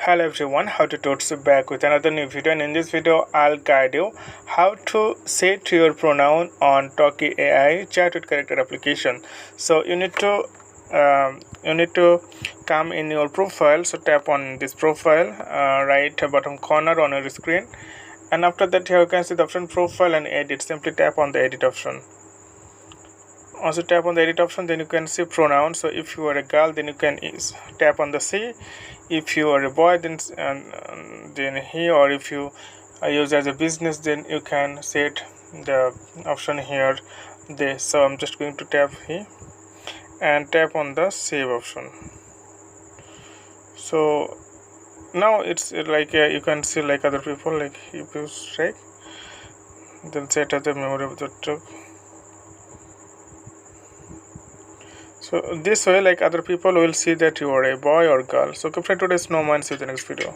Hello everyone, how to totes back with another new video, and in this video I'll guide you how to set your pronoun on Talkie AI chat with character application. So you need to come in your profile. So tap on this profile, right bottom corner on your screen, and after that here you can see the option profile and edit. Simply tap on the edit option. Also tap on the edit option, then you can see pronoun. So if you are a girl, then you can tap on the C. If you are a boy, then he, or if you use as a business, then you can set the option here, they. So I'm just going to tap here and tap on the save option. So now it's like you can see like other people, like if you strike, then set as the memory of the truck. So this way, like other people will see that you are a boy or girl. So, okay, friend, today's no mind. See you in the next video.